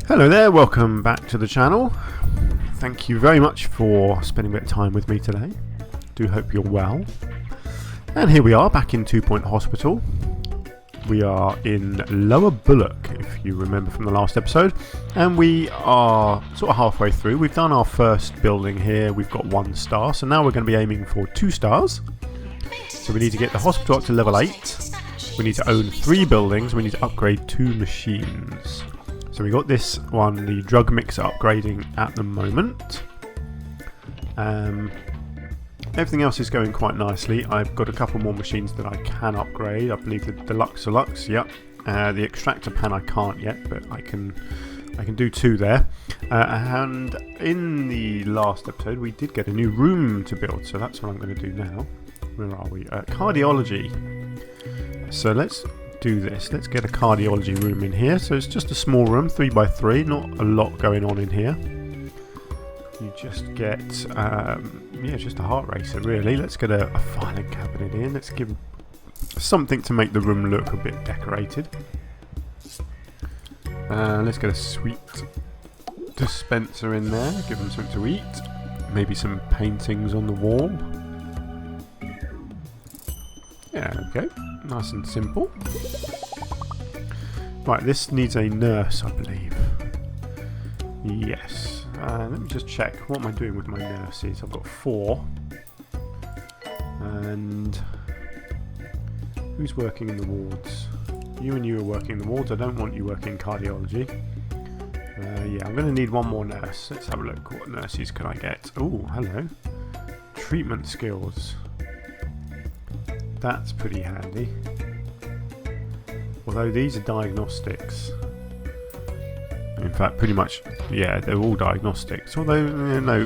Hello there, welcome back to the channel. Thank you very much for spending a bit of time with me today. Do hope you're well. And here we are back in 2 Point Hospital. We are in Lower Bullock, if you remember from the last episode, and we are sort of halfway through. We've done our first building here, we've got 1 star, so now we're going to be aiming for 2 stars. So we need to get the hospital up to level 8, we need to own 3 buildings, we need to upgrade 2 machines. So we got this one, the drug mixer, upgrading at the moment. Everything else is going quite nicely. I've got a couple more machines that I can upgrade. I believe the Deluxe, yep. The extractor pan I can't yet, but I can do 2 there. And in the last episode we did get a new room to build, so that's what I'm going to do now. Where are we? Cardiology. So let's do this. Let's get a cardiology room in here. So it's just a small room, 3x3, not a lot going on in here. You just get, just a heart racer really. Let's get a filing cabinet in. Let's give something to make the room look a bit decorated. Let's get a sweet dispenser in there. Give them something to eat. Maybe some paintings on the wall. Yeah, okay. Nice and simple. Right, this needs a nurse, I believe. Yes. Let me just check. What am I doing with my nurses? I've got 4. And who's working in the wards? You and you are working in the wards. I don't want you working in cardiology. Yeah, I'm going to need 1 more nurse. Let's have a look. What nurses can I get? Oh, hello. Treatment skills. That's pretty handy. Although these are diagnostics. In fact, pretty much, yeah, they're all diagnostics. Although, no,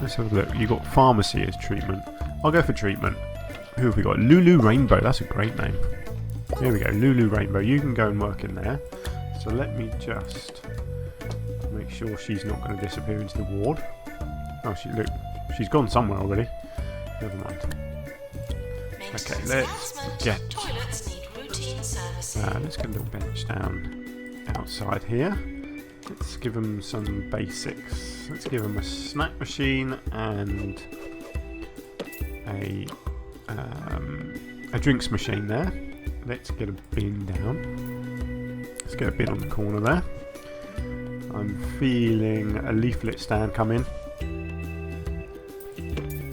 let's have a look. You've got pharmacy as treatment. I'll go for treatment. Who have we got? Lulu Rainbow. That's a great name. Here we go. Lulu Rainbow. You can go and work in there. So let me just make sure she's not going to disappear into the ward. Oh, look, she's gone somewhere already. Never mind. Okay, let's get a little bench down outside here. Let's give them some basics. Let's give them a snack machine and a drinks machine there. Let's get a bin down. Let's get a bin on the corner there. I'm feeling a leaflet stand come in.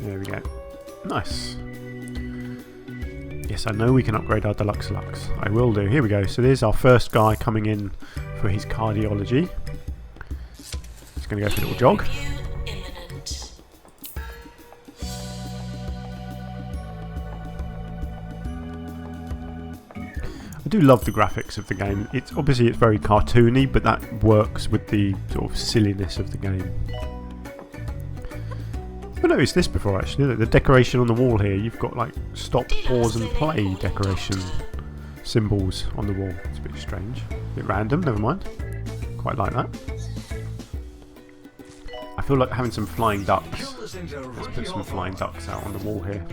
There we go. Nice. Yes, I know we can upgrade our Deluxe. I will do. Here we go. So there's our first guy coming in for his cardiology. He's going to go for a little jog. I do love the graphics of the game. It's very cartoony, but that works with the sort of silliness of the game. I noticed this before actually, the decoration on the wall here, you've got like stop, pause and play decoration symbols on the wall. It's a bit strange, a bit random, never mind. Quite like that. I feel like having some flying ducks. Let's put some flying ducks out on the wall here.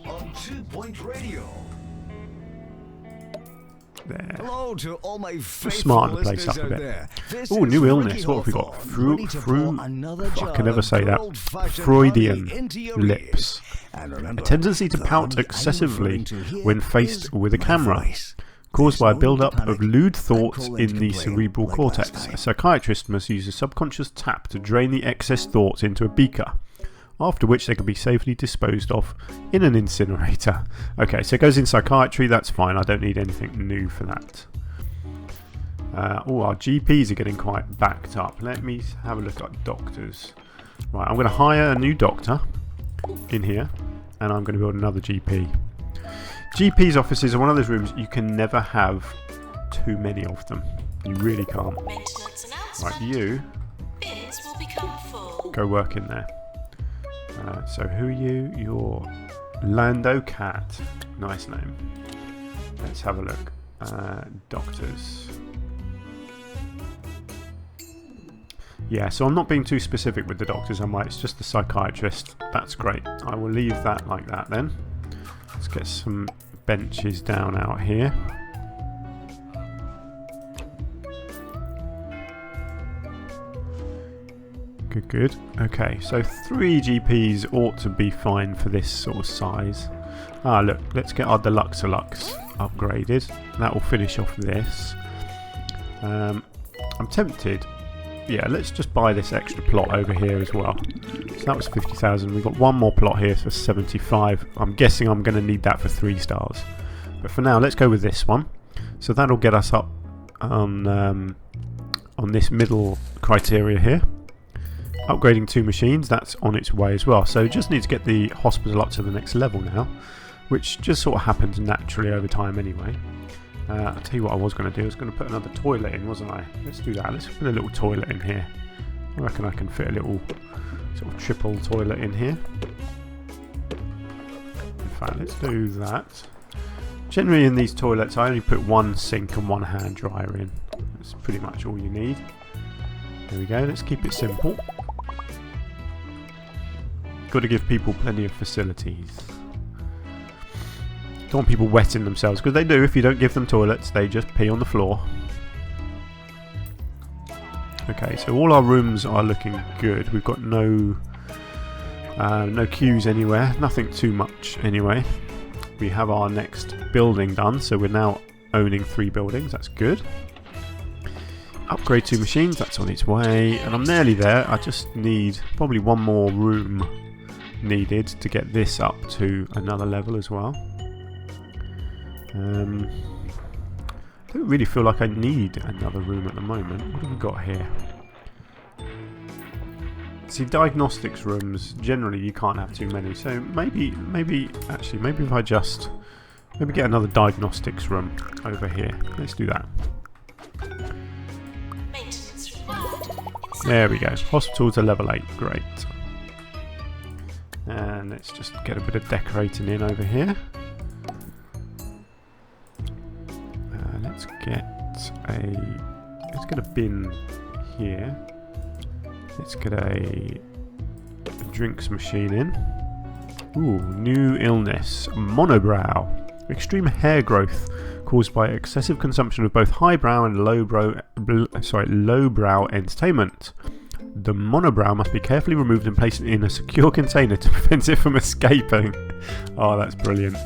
On 2 Point Radio. There. Hello to all my Smarten the place up a bit. Oh, new illness. What have we got? I can never say that. Freudian lips. A tendency to pout excessively when faced with a camera, caused by a build-up of lewd thoughts in the cerebral cortex. A psychiatrist must use a subconscious tap to drain the excess thoughts into a beaker, after which they can be safely disposed of in an incinerator. Okay, so it goes in psychiatry, that's fine, I don't need anything new for that. Our GPs are getting quite backed up. Let me have a look at doctors. Right, I'm going to hire a new doctor in here, and I'm going to build another GP. GP's offices are one of those rooms you can never have too many of them. You really can't. Right, you go work in there. So who are you? You're Lando Cat. Nice name. Let's have a look. Doctors. Yeah, so I'm not being too specific with the doctors, am I? It's just the psychiatrist. That's great. I will leave that like that then. Let's get some benches down out here. Good, good. Okay, so 3 GPs ought to be fine for this sort of size. Ah, look, let's get our Deluxe upgraded. That will finish off this. I'm tempted. Yeah, let's just buy this extra plot over here as well. So that was 50,000. We've got one more plot here for 75. I'm guessing I'm going to need that for 3 stars. But for now, let's go with this one. So that'll get us up on this middle criteria here. Upgrading 2 machines, that's on its way as well. So just need to get the hospital up to the next level now, which just sort of happens naturally over time anyway. I'll tell you what I was going to do. I was going to put another toilet in, wasn't I? Let's do that. Let's put a little toilet in here. I reckon I can fit a little sort of triple toilet in here. In fact, let's do that. Generally in these toilets I only put 1 sink and 1 hand dryer in. That's pretty much all you need. There we go. Let's keep it simple. Got to give people plenty of facilities. Don't want people wetting themselves, because they do. If you don't give them toilets, they just pee on the floor. Okay, so all our rooms are looking good. We've got no queues anywhere. Nothing too much anyway. We have our next building done, so we're now owning 3 buildings. That's good. Upgrade 2 machines. That's on its way, and I'm nearly there. I just need probably 1 more room needed to get this up to another level as well. I don't really feel like I need another room at the moment. What have we got here? See, diagnostics rooms, generally you can't have too many. So maybe if I just get another diagnostics room over here. Let's do that. There we go. Hospital to level 8. Great. And let's just get a bit of decorating in over here. Let's get a bin here. Let's get a drinks machine in. Ooh, new illness. Monobrow. Extreme hair growth caused by excessive consumption of both highbrow and lowbrow entertainment. The monobrow must be carefully removed and placed in a secure container to prevent it from escaping. Oh, that's brilliant.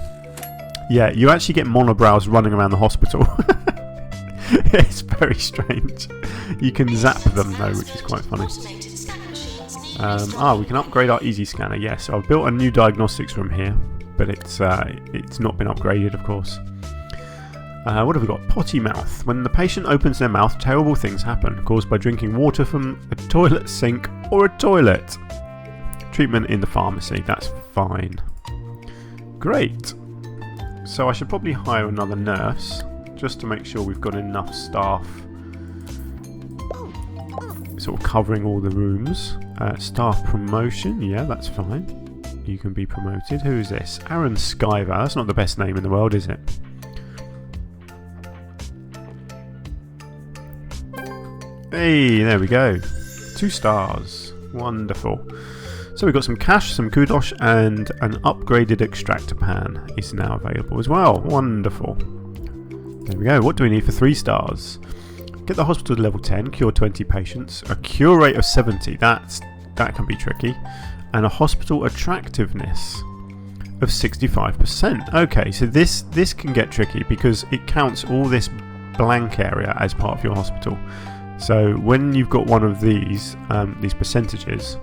Yeah, you actually get monobrows running around the hospital. It's very strange. You can zap them though, which is quite funny. We can upgrade our easy scanner. Yes, so I've built a new diagnostics room here, but it's not been upgraded, of course. What have we got? Potty mouth. When the patient opens their mouth, terrible things happen, caused by drinking water from a toilet sink or a toilet. Treatment in the pharmacy. That's fine. Great. So I should probably hire another nurse, just to make sure we've got enough staff sort of covering all the rooms. Staff promotion, yeah, that's fine. You can be promoted. Who is this? Aaron Skyver. That's not the best name in the world, is it? Hey, there we go. 2 stars. Wonderful. So we've got some cash, some kudosh, and an upgraded extractor pan is now available as well. Wonderful. There we go. What do we need for 3 stars? Get the hospital to level 10, cure 20 patients, a cure rate of 70, that can be tricky, and a hospital attractiveness of 65%. Okay, so this can get tricky because it counts all this blank area as part of your hospital. So when you've got one of these percentages,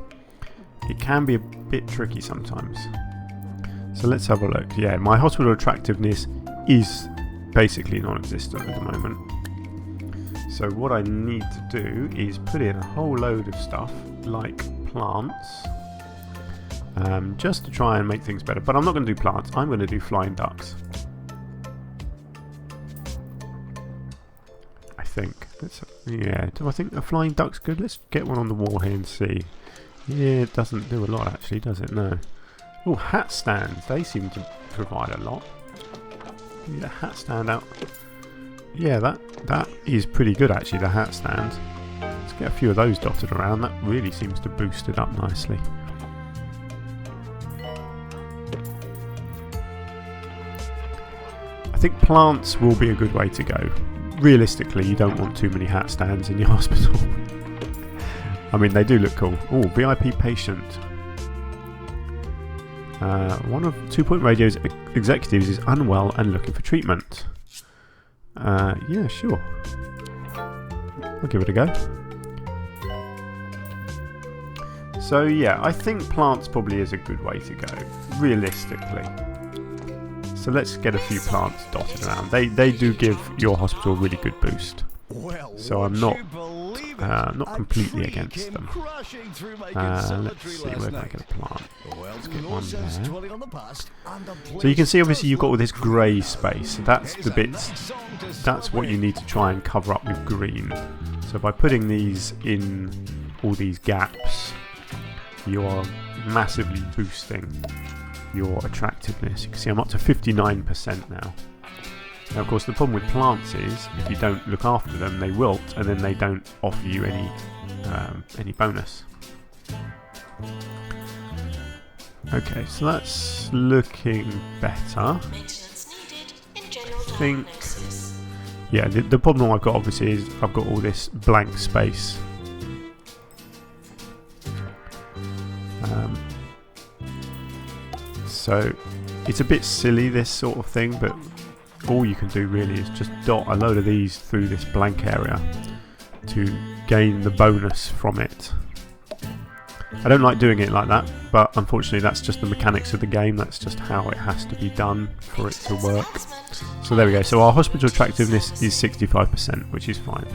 it can be a bit tricky sometimes. So let's have a look. Yeah, my hospital attractiveness is basically non-existent at the moment. So what I need to do is put in a whole load of stuff like plants, just to try and make things better. But I'm not going to do plants, I'm going to do flying ducks. I think. Yeah, do I think a flying duck's good? Let's get one on the wall here and see. Yeah, it doesn't do a lot actually, does it? No. Oh, hat stands. They seem to provide a lot. Get a hat stand out. Yeah, that is pretty good actually, the hat stand. Let's get a few of those dotted around. That really seems to boost it up nicely. I think plants will be a good way to go. Realistically, you don't want too many hat stands in your hospital. I mean, they do look cool. Oh, VIP patient. One of 2 Point Radio's executives is unwell and looking for treatment. Yeah, sure. I'll give it a go. So yeah, I think plants probably is a good way to go, realistically. So let's get a few plants dotted around. They do give your hospital a really good boost. So I'm not completely against them. Let's see, where can I get a plant? Let's get one there. So you can see obviously you've got all this grey space. That's the bits, that's what you need to try and cover up with green. So by putting these in all these gaps, you are massively boosting your attractiveness. You can see I'm up to 59% now. Now, of course, the problem with plants is if you don't look after them, they wilt, and then they don't offer you any bonus. Okay, so that's looking better. I think. Yeah, the problem I've got obviously is I've got all this blank space. So it's a bit silly, this sort of thing, but all you can do really is just dot a load of these through this blank area to gain the bonus from it. I don't like doing it like that, but unfortunately that's just the mechanics of the game. That's just how it has to be done for it to work. So there we go. So our hospital attractiveness is 65%, which is fine.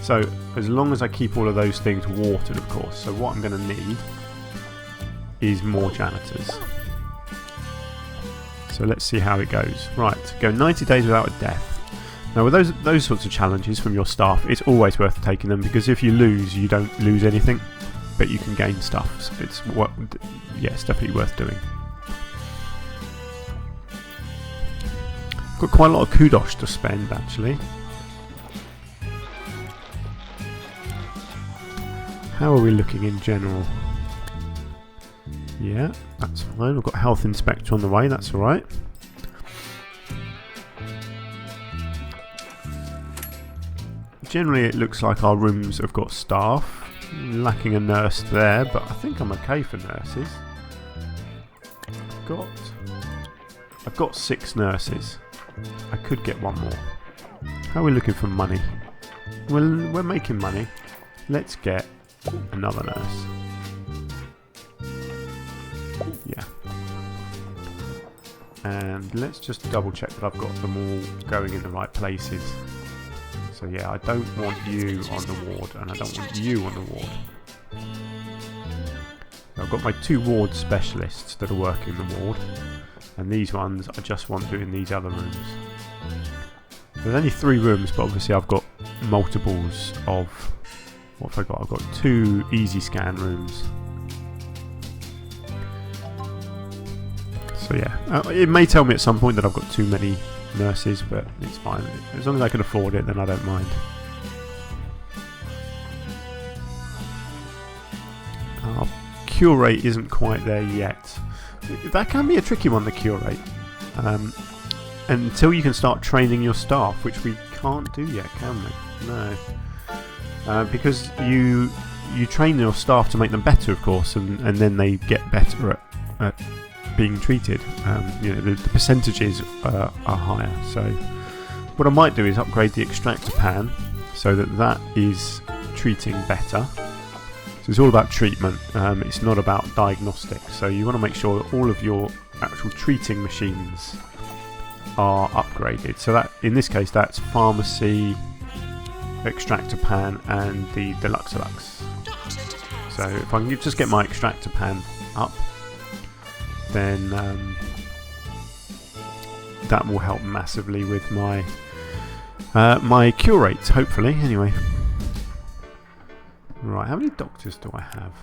So as long as I keep all of those things watered, of course. So what I'm going to need is more janitors. So let's see how it goes. Right, go 90 days without a death. Now with those sorts of challenges from your staff, it's always worth taking them, because if you lose, you don't lose anything, but you can gain stuff. So it's definitely worth doing. Got quite a lot of kudos to spend actually. How are we looking in general? Yeah, that's fine. We've got health inspector on the way, that's alright. Generally it looks like our rooms have got staff. Lacking a nurse there, but I think I'm okay for nurses. I've got 6 nurses. I could get one more. How are we looking for money? Well, we're making money. Let's get another nurse. Yeah. And let's just double check that I've got them all going in the right places. So yeah, I don't want you on the ward, and I don't want you on the ward. I've got my 2 ward specialists that are working the ward, and these ones I just want doing these other rooms. There's only 3 rooms, but obviously I've got multiples of... What have I got? I've got 2 easy scan rooms. So yeah, it may tell me at some point that I've got too many nurses, but it's fine. As long as I can afford it, then I don't mind. Our cure rate isn't quite there yet. That can be a tricky one, the cure rate. Until you can start training your staff, which we can't do yet, can we? No. Because you train your staff to make them better, of course, and then they get better at being treated. The percentages are higher. So what I might do is upgrade the extractor pan so that is treating better. So it's all about treatment. It's not about diagnostics. So you want to make sure that all of your actual treating machines are upgraded. So that, in this case, that's pharmacy, extractor pan, and the Deluxe. So if I can just get my extractor pan up, then that will help massively with my my cure rates, hopefully. Anyway, right, how many doctors do I have?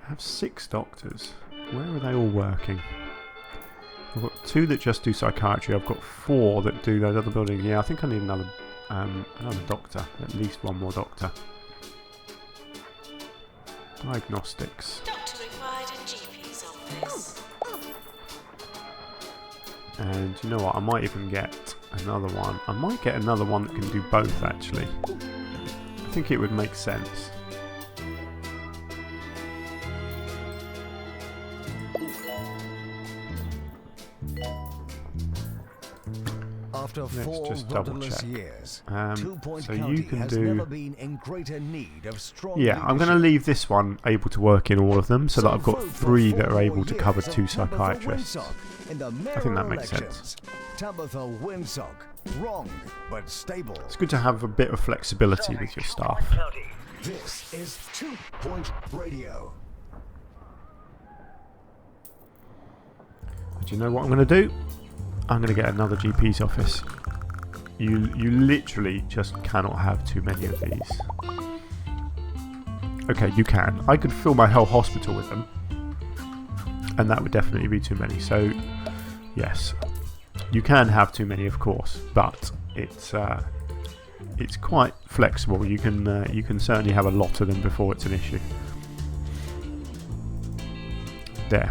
I have 6 doctors. Where are they all working? I've got 2 that just do psychiatry. I've got 4 that do those other buildings. Yeah, I think I need another doctor. At least one more doctor. Diagnostics. Doctor required in GP's office. And you know what? I might even get another one. I might get another one that can do both, actually. I think it would make sense. After Let's 4 just double rudderless check. years, So 2-Point you County can has do. never been in greater need of strong Yeah, I'm going to leadership. leave this one able to work in all of them, so that I've got vote for 3 that 4 are able to cover years 2 of Tabitha psychiatrists. Winsock in the I think that mayoral makes sense. elections. Tabitha Winsock, wrong but stable. It's good to have a bit of flexibility with your staff. This is 2-Point Radio. Do you know what I'm going to do? I'm going to get another GP's office. You literally just cannot have too many of these. Okay, you can. I could fill my whole hospital with them, and that would definitely be too many. So, yes, you can have too many, of course, but it's quite flexible. You can certainly have a lot of them before it's an issue. There.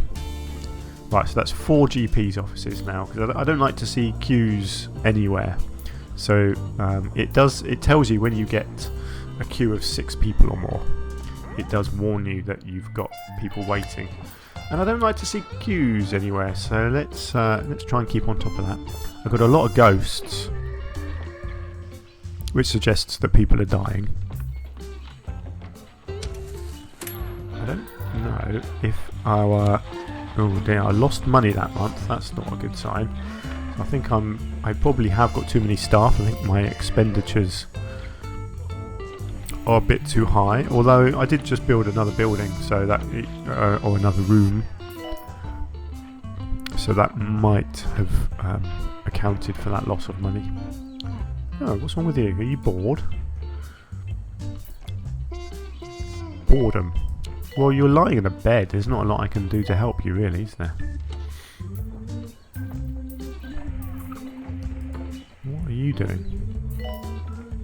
Right, so that's 4 GP's offices now, because I don't like to see queues anywhere. So it tells you when you get a queue of 6 people or more. It does warn you that you've got people waiting, and I don't like to see queues anywhere. So let's try and keep on top of that. I've got a lot of ghosts, which suggests that people are dying. I don't know if our oh dear, I lost money that month. That's not a good sign. So I think I probably have got too many staff. I think my expenditures are a bit too high. Although I did just build another building, so that or another room, so that might have accounted for that loss of money. Oh, what's wrong with you? Are you bored? Boredom. Well, you're lying in a bed. There's not a lot I can do to help you, really, is there? What are you doing?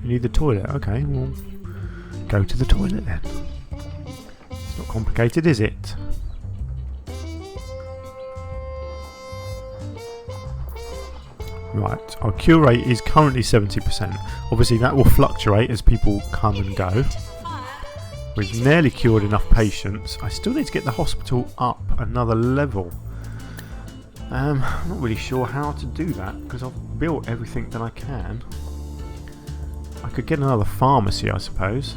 You need the toilet? Okay, well, go to the toilet then. It's not complicated, is it? Right, our cure rate is currently 70%. Obviously, that will fluctuate as people come and go. We've nearly cured enough patients. I still need to get the hospital up another level. I'm not really sure how to do that, because I've built everything that I can. I could get another pharmacy, I suppose.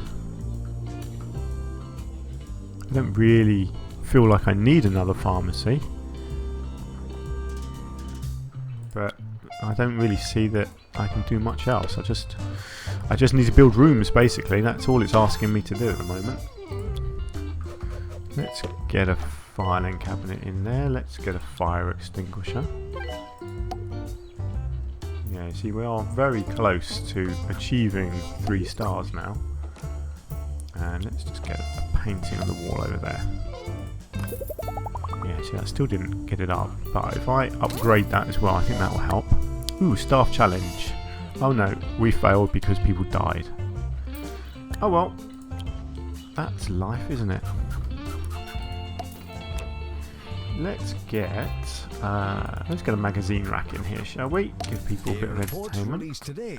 I don't really feel like I need another pharmacy, but I don't really see that I can do much else. I just need to build rooms, basically. That's all it's asking me to do at the moment. Let's get a filing cabinet in there. Let's get a fire extinguisher. Yeah, see, we are very close to achieving 3 stars now. And let's just get a painting on the wall over there. Yeah, see, I still didn't get it up, but if I upgrade that as well, I think that will help. Ooh, staff challenge. Oh no, we failed because people died. Oh well, that's life, isn't it? Let's get a magazine rack in here, shall we? Give people a bit of entertainment.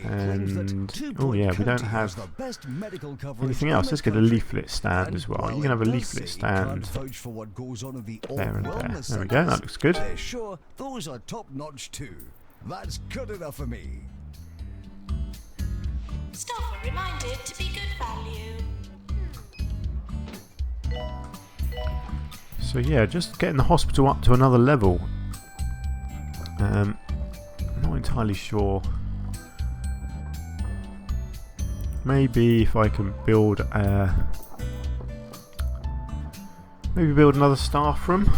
And oh yeah, we don't have anything else. Let's get a leaflet stand as well. You can have a leaflet stand there and there. There we go. That looks good. They're sure those are top notch too. That's good enough for me. Staff are reminded to be good value. So yeah, just getting the hospital up to another level. I'm not entirely sure. Maybe if I can build another staff room.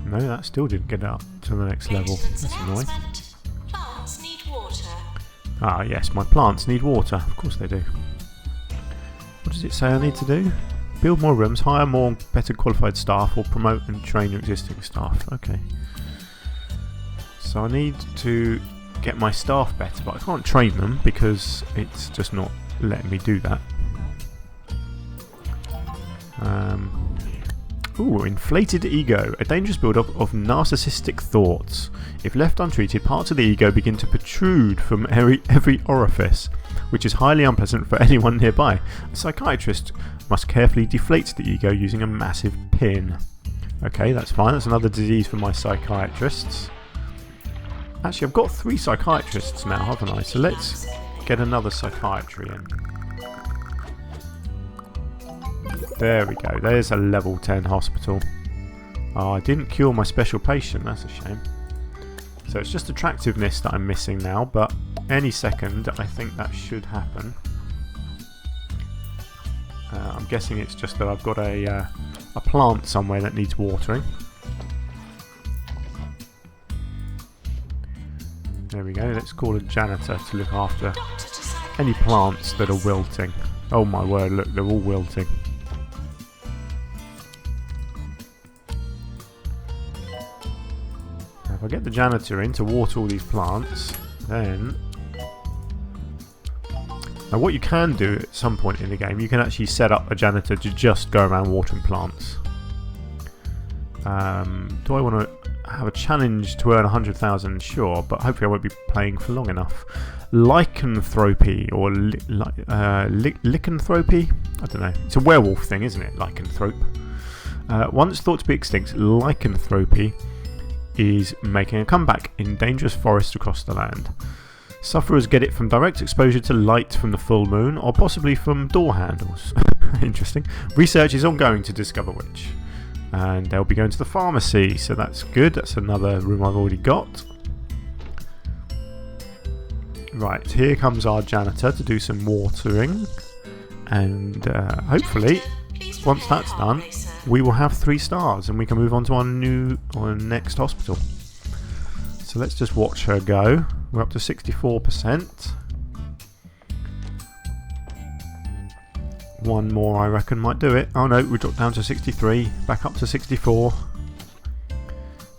No, that still didn't get up to the next level. Maintenance That's annoying. announcement. Plants need water. Ah yes, my plants need water. Of course they do. What does it say I need to do? Build more rooms, hire more better qualified staff, or promote and train your existing staff. Okay. So I need to get my staff better, but I can't train them because it's just not letting me do that. Ooh, inflated ego, a dangerous build-up of narcissistic thoughts. If left untreated, parts of the ego begin to protrude from every orifice, which is highly unpleasant for anyone nearby. A psychiatrist must carefully deflate the ego using a massive pin. Okay, that's fine. That's another disease for my psychiatrists. Actually, I've got 3 psychiatrists now, haven't I? So let's get another psychiatry in. There we go. There's a level 10 hospital. Oh, I didn't cure my special patient. That's a shame. So it's just attractiveness that I'm missing now, but any second I think that should happen. I'm guessing it's just that I've got a plant somewhere that needs watering. There we go. Let's call a janitor to look after any plants that are wilting. Oh my word, look, they're all wilting. Now, if I get the janitor in to water all these plants, then... Now what you can do at some point in the game, you can actually set up a janitor to just go around watering plants. Do I want to have a challenge to earn 100,000? Sure, but hopefully I won't be playing for long enough. Lycanthropy, or lycanthropy? I don't know. It's a werewolf thing, isn't it? Lycanthrope. Once thought to be extinct, lycanthropy is making a comeback in dangerous forests across the land. Sufferers get it from direct exposure to light from the full moon, or possibly from door handles. Interesting. Research is ongoing to discover which. And they'll be going to the pharmacy, so that's good. That's another room I've already got. Right, here comes our janitor to do some watering. And hopefully, once that's done, we will have 3 stars and we can move on to our next hospital. So let's just watch her go. We're up to 64%. One more I reckon might do it. Oh no, we dropped down to 63, back up to 64.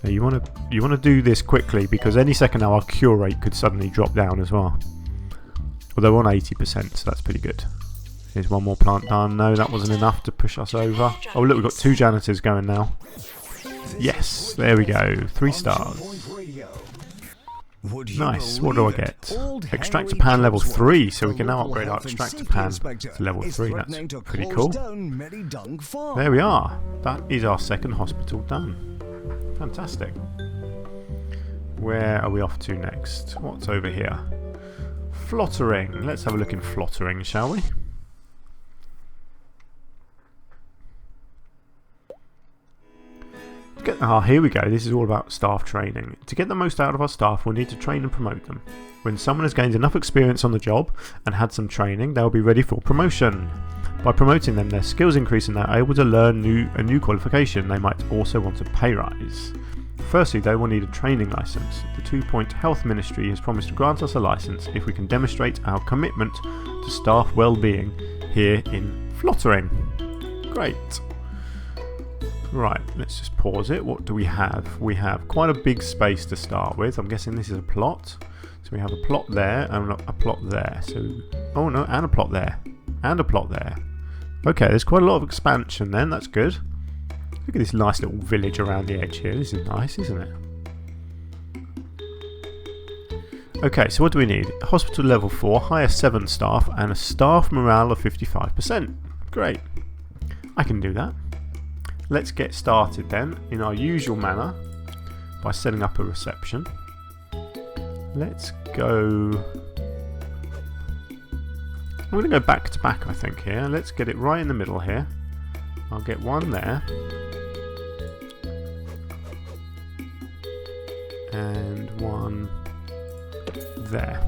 Now you want to do this quickly, because any second now our cure rate could suddenly drop down as well. Although we're on 80%, so that's pretty good. Here's one more plant done. No, that wasn't enough to push us over. Oh look, we've got 2 janitors going now. Yes, there we go. 3 stars. Nice. What do I get? Extractor pan level 3, so we can now upgrade our extractor pan to level 3. That's pretty cool. There we are. That is our second hospital done. Fantastic. Where are we off to next? What's over here? Flottering. Let's have a look in flottering, shall we? Here we go. This is all about staff training. To get the most out of our staff, we'll need to train and promote them. When someone has gained enough experience on the job and had some training, they'll be ready for promotion. By promoting them, their skills increase and they're able to learn a new qualification. They might also want a pay rise. Firstly, they will need a training license. The 2 Point Health Ministry has promised to grant us a license if we can demonstrate our commitment to staff well-being here in Flottering. Great. Right, let's just pause it. What do we have? We have quite a big space to start with. I'm guessing this is a plot. So we have a plot there and a plot there. So, oh no, and a plot there. And a plot there. Okay, there's quite a lot of expansion then. That's good. Look at this nice little village around the edge here. This is nice, isn't it? Okay, so what do we need? Hospital level 4, hire 7 staff, and a staff morale of 55%. Great. I can do that. Let's get started then in our usual manner by setting up a reception. Let's go... I'm going to go back to back, I think, here. Let's get it right in the middle here. I'll get one there. And one there.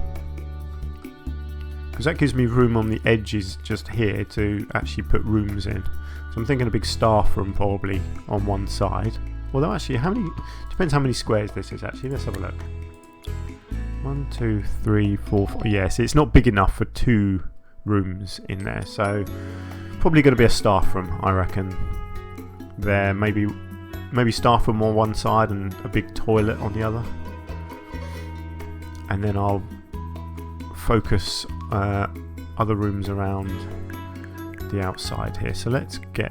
Because that gives me room on the edges just here to actually put rooms in. So I'm thinking a big staff room probably on one side. Although actually, depends how many squares this is actually. Let's have a look. 1, 2, 3, 4, 5. Yes, it's not big enough for 2 rooms in there. So probably going to be a staff room, I reckon. There, maybe staff room on one side and a big toilet on the other. And then I'll focus other rooms around the outside here. So let's get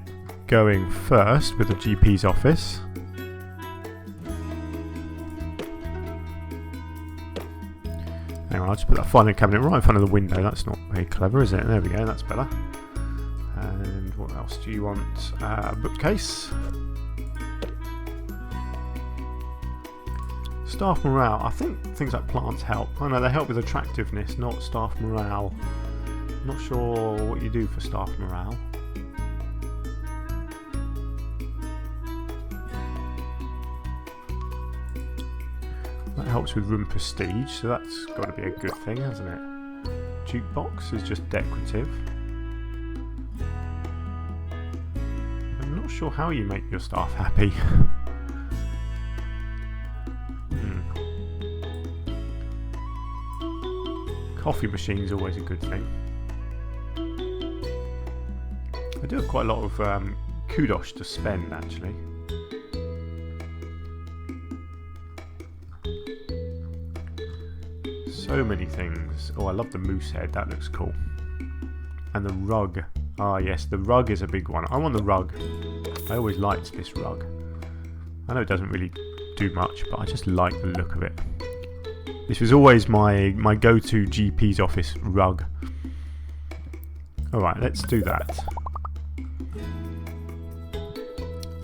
going first with the GP's office. Hang on, I'll just put that filing cabinet right in front of the window. That's not very clever, is it? There we go, that's better. And what else do you want? A bookcase. Staff morale. I think things like plants help. I know they help with attractiveness, not staff morale. Not sure what you do for staff morale. That helps with room prestige, so that's got to be a good thing, hasn't it? Jukebox is just decorative. I'm not sure how you make your staff happy. Coffee machine is always a good thing. I do have quite a lot of kudos to spend, actually. So many things. Oh, I love the moose head. That looks cool. And the rug. Ah, yes, the rug is a big one. I want the rug. I always liked this rug. I know it doesn't really do much, but I just like the look of it. This was always my go-to GP's office rug. Alright, let's do that.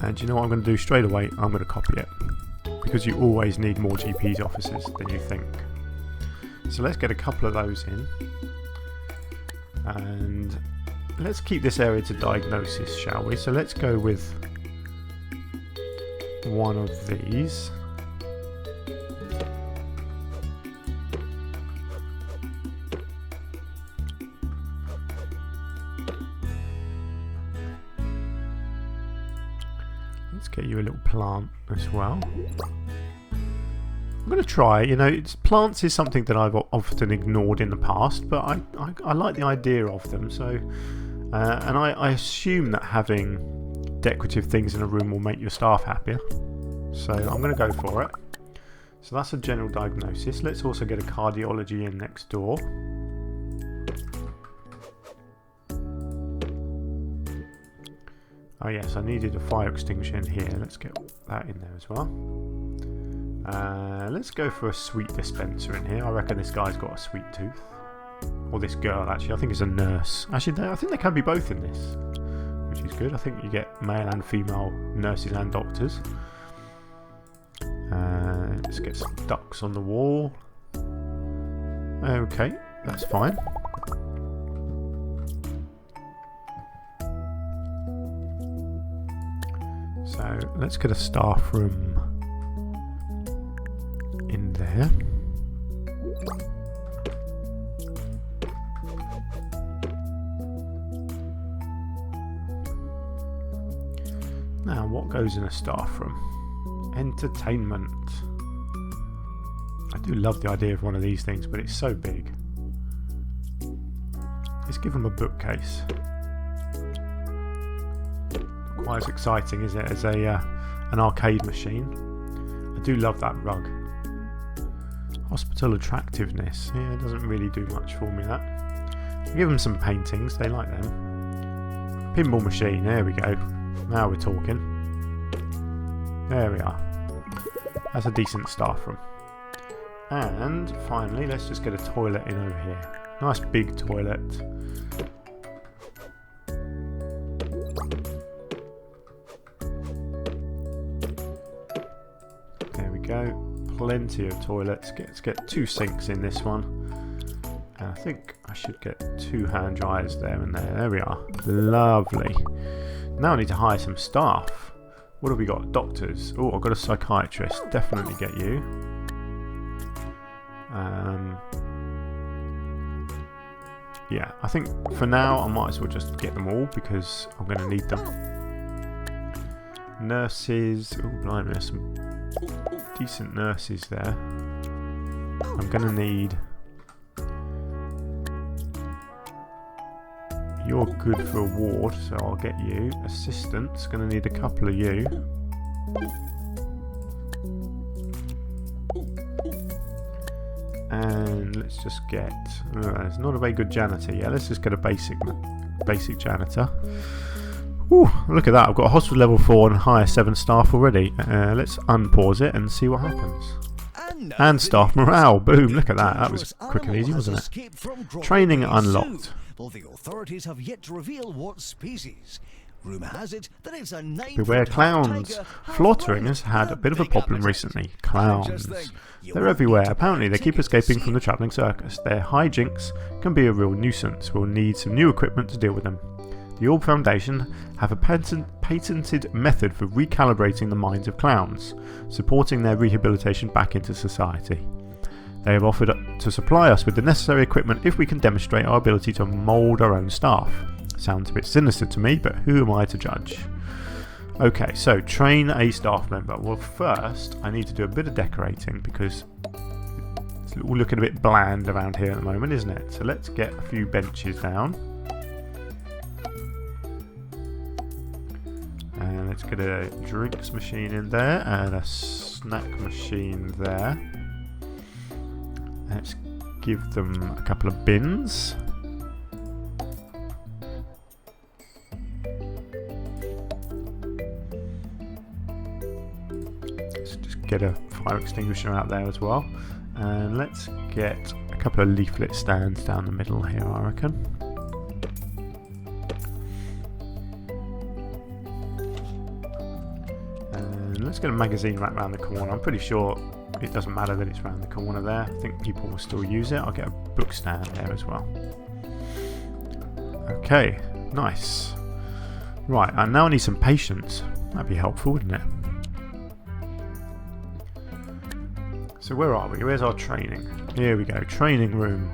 And you know what I'm going to do straight away? I'm going to copy it. Because you always need more GP's offices than you think. So let's get a couple of those in. And let's keep this area to diagnosis, shall we? So let's go with one of these. Let's get you a little plant as well. I'm going to try, you know, plants is something that I've often ignored in the past, but I like the idea of them. So, and I assume that having decorative things in a room will make your staff happier. So I'm going to go for it. So that's a general diagnosis. Let's also get a cardiology in next door. Oh yes, I needed a fire extinguisher in here. Let's get that in there as well. Let's go for a sweet dispenser in here. I reckon this guy's got a sweet tooth. Or this girl, actually. I think it's a nurse. Actually, I think they can be both in this, which is good. I think you get male and female nurses and doctors. Let's get some ducks on the wall. Okay, that's fine. So let's get a staff room in there. Now, what goes in a staff room? Entertainment. I do love the idea of one of these things, but it's so big. Let's give them a bookcase. Quite as exciting, is it, as an arcade machine? I do love that rug. Hospital attractiveness. Yeah, it doesn't really do much for me, that. I'll give them some paintings, they like them. Pinball machine, there we go. Now we're talking. There we are. That's a decent staff room. And finally, let's just get a toilet in over here. Nice big toilet. There we go. Plenty of toilets. Let's get 2 sinks in this one. And I think I should get 2 hand dryers there and there. There we are. Lovely. Now I need to hire some staff. What have we got? Doctors. Oh, I've got a psychiatrist. Definitely get you. Yeah, I think for now I might as well just get them all because I'm going to need them. Nurses. Oh, blimey, there's some decent nurses there. I'm going to need... You're good for a ward, so I'll get you. Assistants, going to need a couple of you. And let's just get... it's not a very good janitor. Yeah, let's just get a basic janitor. Ooh, look at that. I've got a hospital level 4 and higher 7 staff already. Let's unpause it and see what happens. And staff morale. Boom, look at that. That was quick and easy, wasn't it? Training unlocked. Well, the authorities have yet to reveal what species. Rumour has it that it's a name. Beware clowns. Flottering has had a bit of a problem recently. Clowns. They're everywhere. Apparently they keep escaping from the travelling circus. Their hijinks can be a real nuisance. We'll need some new equipment to deal with them. The Orb Foundation have a patented method for recalibrating the minds of clowns, supporting their rehabilitation back into society. They have offered to supply us with the necessary equipment if we can demonstrate our ability to mould our own staff. Sounds a bit sinister to me, but who am I to judge? Okay, so train a staff member. Well, first I need to do a bit of decorating because it's all looking a bit bland around here at the moment, isn't it? So let's get a few benches down. And let's get a drinks machine in there and a snack machine there. Let's give them a couple of bins. Let's just get a fire extinguisher out there as well. And let's get a couple of leaflet stands down the middle here, I reckon. Let's get a magazine rack around the corner. I'm pretty sure it doesn't matter that it's around the corner there. I think people will still use it. I'll get a book stand there as well. Okay, nice. Right, and now I need some patience. That'd be helpful, wouldn't it? So where are we? Where's our training? Here we go, training room.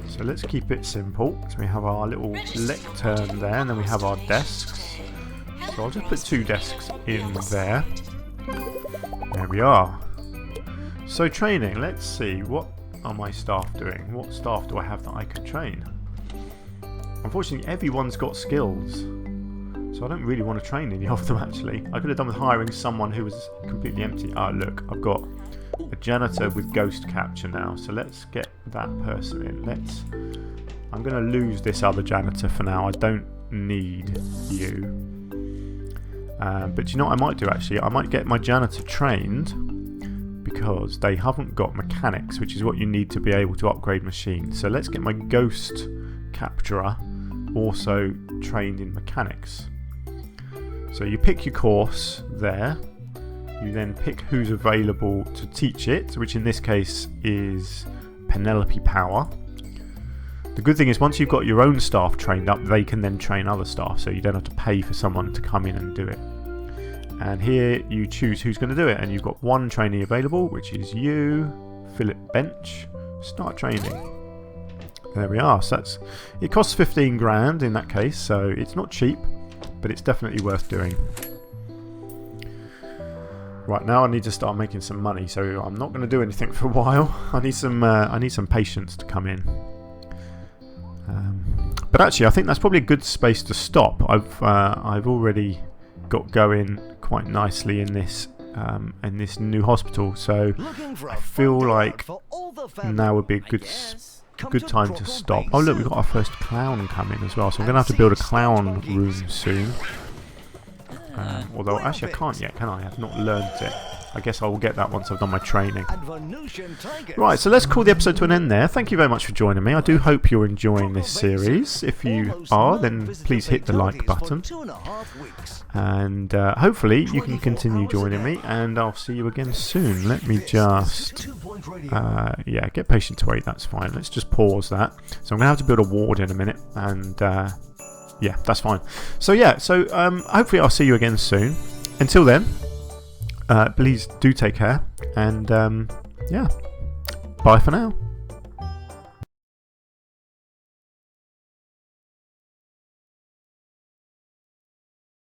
So let's keep it simple. So we have our little lectern there, and then we have our desks. So I'll just put 2 desks in there. There we are. So training, let's see, what are my staff doing? What staff do I have that I can train? Unfortunately, everyone's got skills. So I don't really want to train any of them actually. I could have done with hiring someone who was completely empty. Ah, look, I've got a janitor with ghost capture now. So let's get that person in. I'm going to lose this other janitor for now. I don't need you. But you know what I might do actually? I might get my janitor trained because they haven't got mechanics, which is what you need to be able to upgrade machines. So let's get my ghost capturer also trained in mechanics. So you pick your course there. You then pick who's available to teach it, which in this case is Penelope Power. The good thing is once you've got your own staff trained up, they can then train other staff, so you don't have to pay for someone to come in and do it. And here you choose who's going to do it, and you've got 1 trainee available, which is you, Philip Bench. Start training. There we are. So it costs 15 grand in that case, so it's not cheap, but it's definitely worth doing. Right, now I need to start making some money, so I'm not going to do anything for a while. I need some patients to come in. But actually, I think that's probably a good space to stop. I've already got going quite nicely in this new hospital, so I feel like now would be a good time to stop. Oh look, we've got our first clown coming as well, so I'm going to have to build a clown room soon. Although actually I can't yet, can I? I've not learned it. I guess I will get that once I've done my training. Right, so let's call the episode to an end there. Thank you very much for joining me. I do hope you're enjoying this series. If you are, then please hit the like button. And hopefully you can continue joining me, and I'll see you again soon. Let me just... yeah, get patient to wait, that's fine. Let's just pause that. So I'm going to have to build a ward in a minute, and yeah, that's fine. So yeah, hopefully I'll see you again soon. Until then, please do take care, and yeah, bye for now.